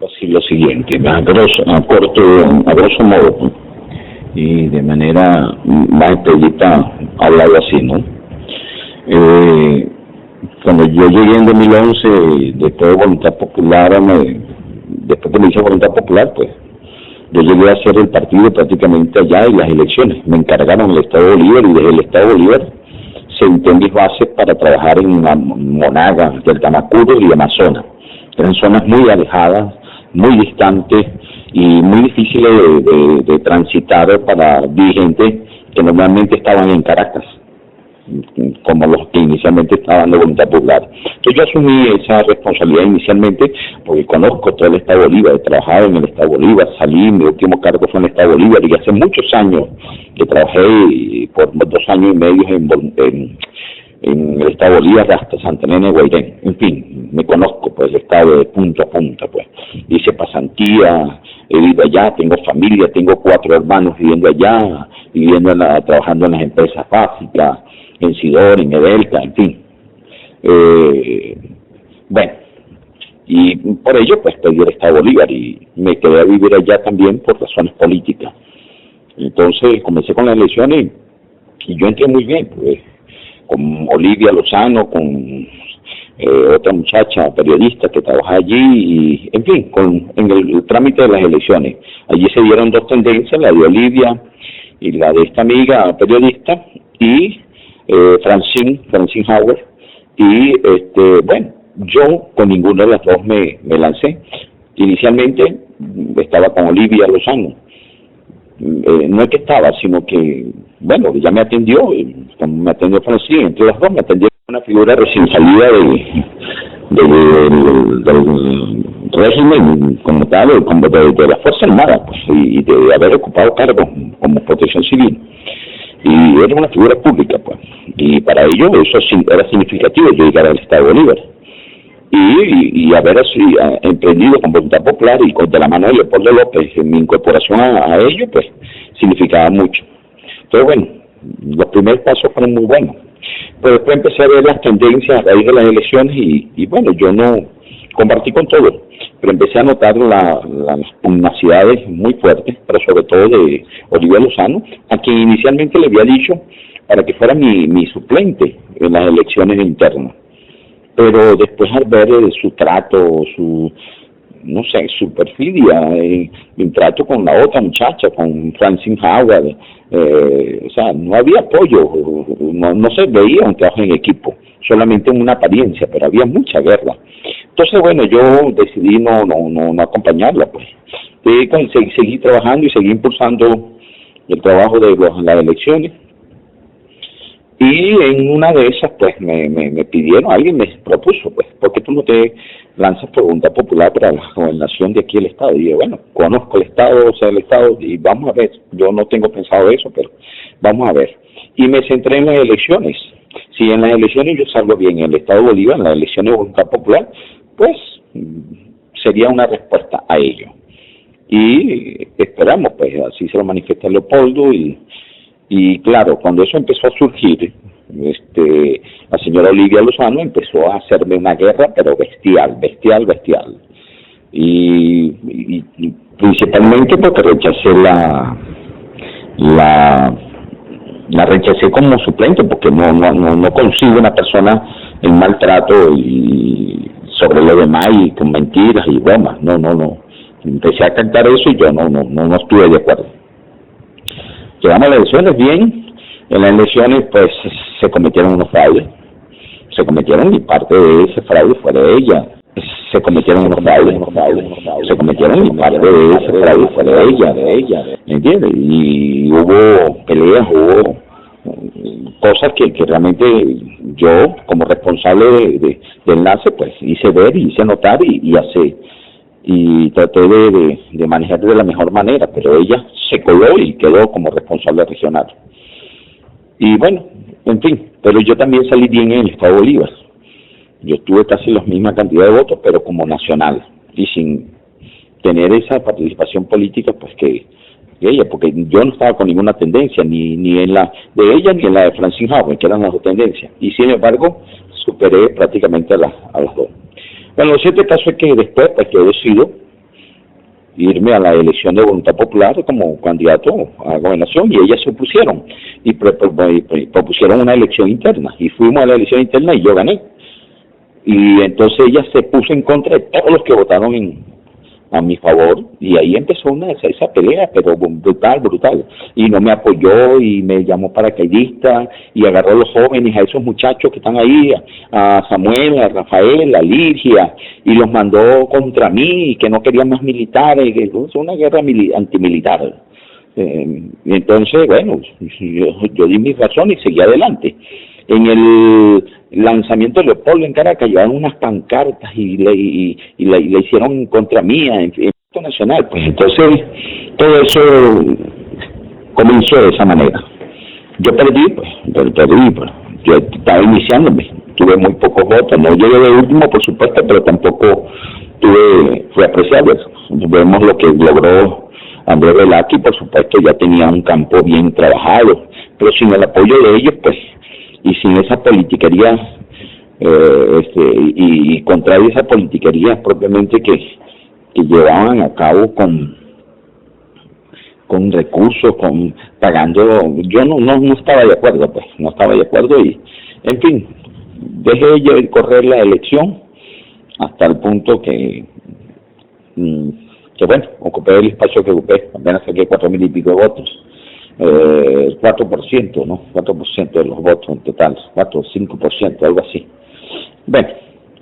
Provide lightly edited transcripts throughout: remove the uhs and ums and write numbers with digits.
Así lo siguiente, a grosso modo, pues, y de manera más expedita hablado así, ¿no? Cuando yo llegué en 2011, después de Voluntad Popular, después que me hice Voluntad Popular, pues, yo llegué a hacer el partido prácticamente allá en las elecciones. Me encargaron el Estado Bolívar y desde el Estado Bolívar senté mis bases para trabajar en Monagas, del Tamacuro y Amazonas. Eran zonas muy alejadas, muy distantes y muy difíciles de transitar para dirigentes que normalmente estaban en Caracas, como los que inicialmente estaban de Voluntad Popular. Entonces yo asumí esa responsabilidad inicialmente porque conozco todo el Estado Bolívar, he trabajado en el Estado Bolívar, salí, mi último cargo fue en el Estado Bolívar y hace muchos años que trabajé por 2 años y medio en el Estado Bolívar hasta Santa Elena de Guairén. En fin, me conozco pues el Estado de punta a punta, pues. Hice pasantía, he vivido allá, tengo familia, tengo 4 hermanos viviendo allá, trabajando en las empresas básicas, en Sidor, en Edelca, en fin. Bueno, y por ello pues pedí el Estado Bolívar y me quedé a vivir allá también por razones políticas. Entonces comencé con las elecciones y yo entré muy bien, pues, con Olivia Lozano, con otra muchacha periodista que trabaja allí, y en fin, en el trámite de las elecciones. Allí se dieron 2 tendencias, la de Olivia y la de esta amiga periodista, y Francine Howard, y bueno, yo con ninguna de las dos me lancé. Inicialmente estaba con Olivia Lozano. No es que estaba, sino que, bueno, ya me atendió Francine, entre las dos me atendió una figura recién salida del régimen como tal, de la Fuerza Armada, pues, y de haber ocupado cargos como protección civil. Y era una figura pública, pues, y para ello eso era significativo, yo llegar al Estado Bolívar. Y haber así emprendido con Voluntad Popular y de la mano de Leopoldo López, mi incorporación a ello, pues, significaba mucho. Entonces, bueno, los primeros pasos fueron muy buenos. Pero después empecé a ver las tendencias a raíz de las elecciones y bueno, yo no compartí con todos, pero empecé a notar las pugnacidades muy fuertes, pero sobre todo de Olivia Lozano, a quien inicialmente le había dicho para que fuera mi suplente en las elecciones internas. Pero después al ver su trato, no sé, su perfidia, el trato con la otra muchacha, con Francine Howard, o sea, no había apoyo, no se veía un trabajo en equipo, solamente en una apariencia, pero había mucha guerra. Entonces, bueno, yo decidí no acompañarla, pues. Seguí trabajando y seguí impulsando el trabajo de las elecciones. Y en una de esas, pues, me pidieron, alguien me propuso, pues, ¿por qué tú no te lanzas por Voluntad Popular para la gobernación de aquí el Estado? Y dije, bueno, conozco el Estado, el Estado, y vamos a ver, yo no tengo pensado eso, pero vamos a ver. Y me centré en las elecciones. Si en las elecciones yo salgo bien en el Estado Bolívar, en las elecciones de Voluntad Popular, pues, sería una respuesta a ello. Y esperamos, pues, así se lo manifiesta Leopoldo, y claro, cuando eso empezó a surgir, la señora Olivia Lozano empezó a hacerme una guerra, pero bestial. Y principalmente porque rechacé la rechacé como suplente, porque no consigo una persona en maltrato y sobre lo demás y con mentiras y bromas. No. Empecé a cantar eso y yo no estuve de acuerdo. Llegamos a las elecciones bien. En las elecciones pues se cometieron unos fraudes, y parte de ese fraude fue de ella. Se cometieron unos fraudes, y parte de ese fraude fue de ella, ¿me entiendes? Y hubo peleas, hubo cosas que realmente yo, como responsable de enlace, pues hice ver, hice notar y traté de manejar de la mejor manera, pero ella se coló y quedó como responsable regional. Y bueno, en fin, pero yo también salí bien en el Estado Bolívar. Yo tuve casi la misma cantidad de votos, pero como nacional, y sin tener esa participación política, pues que ella, porque yo no estaba con ninguna tendencia, ni en la de ella ni en la de Francine Howard, que eran las 2 tendencias, y sin embargo, superé prácticamente a las 2. Bueno, lo cierto caso es que después, pues, que he decidido irme a la elección de voluntad popular como candidato a gobernación, y ellas se opusieron y propusieron una elección interna, y fuimos a la elección interna y yo gané. Y entonces ella se puso en contra de todos los que votaron a mi favor, y ahí empezó esa pelea, pero brutal, y no me apoyó, y me llamó paracaidista, y agarró a los jóvenes, a esos muchachos que están ahí, a Samuel, a Rafael, a Ligia, y los mandó contra mí, y que no querían más militares, que es una guerra antimilitar. Y entonces, bueno, yo di mi razón y seguí adelante. En el lanzamiento de Leopoldo en Caracas llevaron unas pancartas y le hicieron contra mía en nacional. Pues entonces todo eso comenzó de esa manera. Yo perdí, pues yo estaba iniciándome, tuve muy pocos votos, no llegué de último por supuesto, pero tampoco fue apreciable. Vemos lo que logró Andrés Velázquez, por supuesto ya tenía un campo bien trabajado, pero sin el apoyo de ellos, pues, y sin esa politiquería, y contrario a esa politiquería propiamente que llevaban a cabo con recursos, pagando, yo no estaba de acuerdo, pues, no estaba de acuerdo, y en fin, dejé yo correr la elección hasta el punto que bueno, ocupé el espacio que ocupé, apenas saqué 4,000 y pico de votos. 4%, ¿no? 4% de los votos en total, 4 o 5%, algo así. Bueno,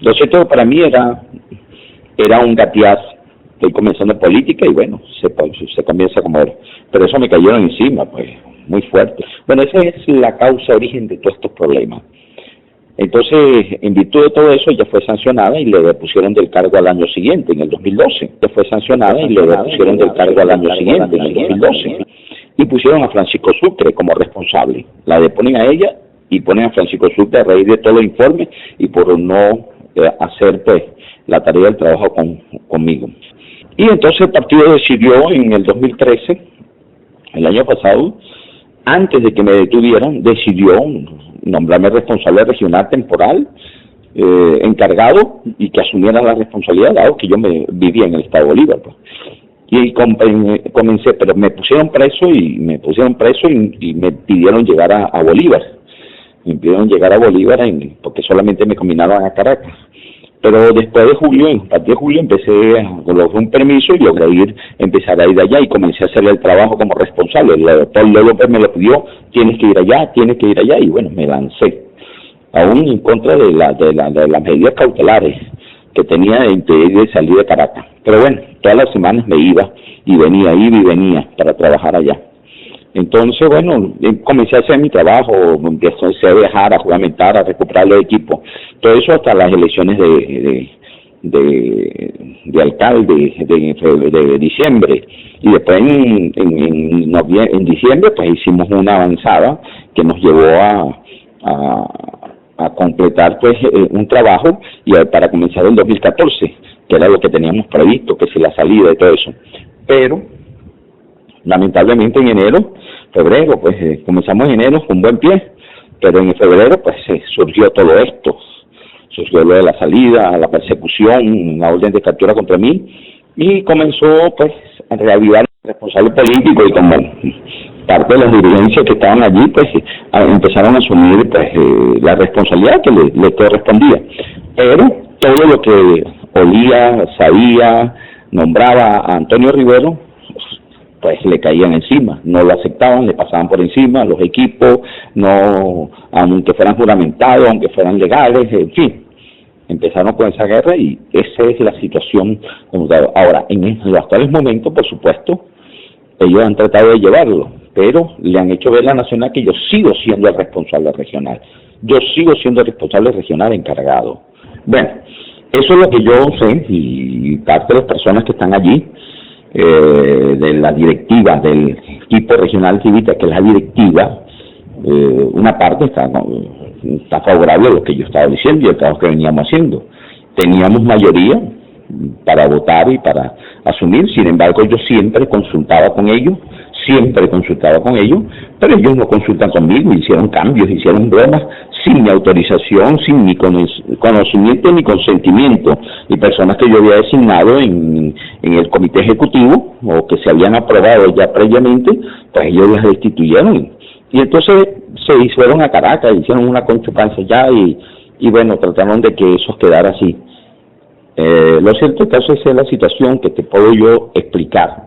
lo cierto para mí era un gatiazo. Estoy comenzando en política y bueno, se comienza como era. Pero eso me cayeron encima, pues, muy fuerte. Bueno, esa es la causa origen de todos estos problemas. Entonces, en virtud de todo eso, ella fue sancionada y le depusieron del cargo al año siguiente, en el 2012. Ella fue sancionada y le depusieron del cargo al año siguiente, en el 2012. Y pusieron a Francisco Sucre como responsable. La deponen a ella y ponen a Francisco Sucre a raíz de todos los informes y por no hacer, pues, la tarea del trabajo conmigo. Y entonces el partido decidió en el 2013, el año pasado, antes de que me detuvieran, decidió nombrarme responsable regional temporal, encargado, y que asumiera la responsabilidad, dado que yo vivía en el estado de Bolívar, pues. Y comencé, pero me pusieron preso y me pidieron llegar a Bolívar. Me pidieron llegar a Bolívar porque solamente me combinaban a Caracas. Pero después de julio, a partir de julio, logré un permiso y logré empezar a ir allá y comencé a hacer el trabajo como responsable. El doctor López me lo pidió, tienes que ir allá, y bueno, me lancé, aún en contra de las medidas cautelares que tenía de impedir de salir de Caracas. Pero bueno, todas las semanas me iba y venía para trabajar allá. Entonces, bueno, comencé a hacer mi trabajo, empecé a viajar, a juramentar, a recuperar los equipos. Todo eso hasta las elecciones de alcalde de diciembre. Y después en diciembre, pues hicimos una avanzada que nos llevó a completar, pues, un trabajo y para comenzar el 2014, que era lo que teníamos previsto, que si la salida y todo eso. Pero lamentablemente en febrero, pues comenzamos en enero con buen pie, pero en febrero pues surgió todo esto, surgió lo de la salida, la persecución, la orden de captura contra mí, y comenzó pues a reavivar el responsable político, y como parte de las dirigencias que estaban allí, pues empezaron a asumir pues la responsabilidad que le correspondía. Pero todo lo que olía, sabía, nombraba a Antonio Rivero, pues le caían encima, no lo aceptaban, le pasaban por encima los equipos, no, aunque fueran juramentados, aunque fueran legales, en fin, empezaron con esa guerra y esa es la situación. Ahora, en los actuales momentos, por supuesto, ellos han tratado de llevarlo, pero le han hecho ver a la Nacional que yo sigo siendo el responsable regional, yo sigo siendo el responsable regional encargado. Bueno, eso es lo que yo sé, y parte de las personas que están allí, de la directiva del equipo regional civita, que es la directiva, una parte está favorable a lo que yo estaba diciendo y el trabajo que veníamos haciendo. Teníamos mayoría para votar y para asumir, sin embargo yo siempre consultaba con ellos siempre consultaba con ellos, pero ellos no consultan conmigo, hicieron cambios, hicieron bromas sin mi autorización, sin mi conocimiento ni consentimiento, y personas que yo había designado en el comité ejecutivo o que se habían aprobado ya previamente, pues ellos las destituyeron. Y entonces se fueron a Caracas, hicieron una conchupanza allá y bueno, trataron de que eso quedara así. Lo cierto es que esa es la situación que te puedo yo explicar.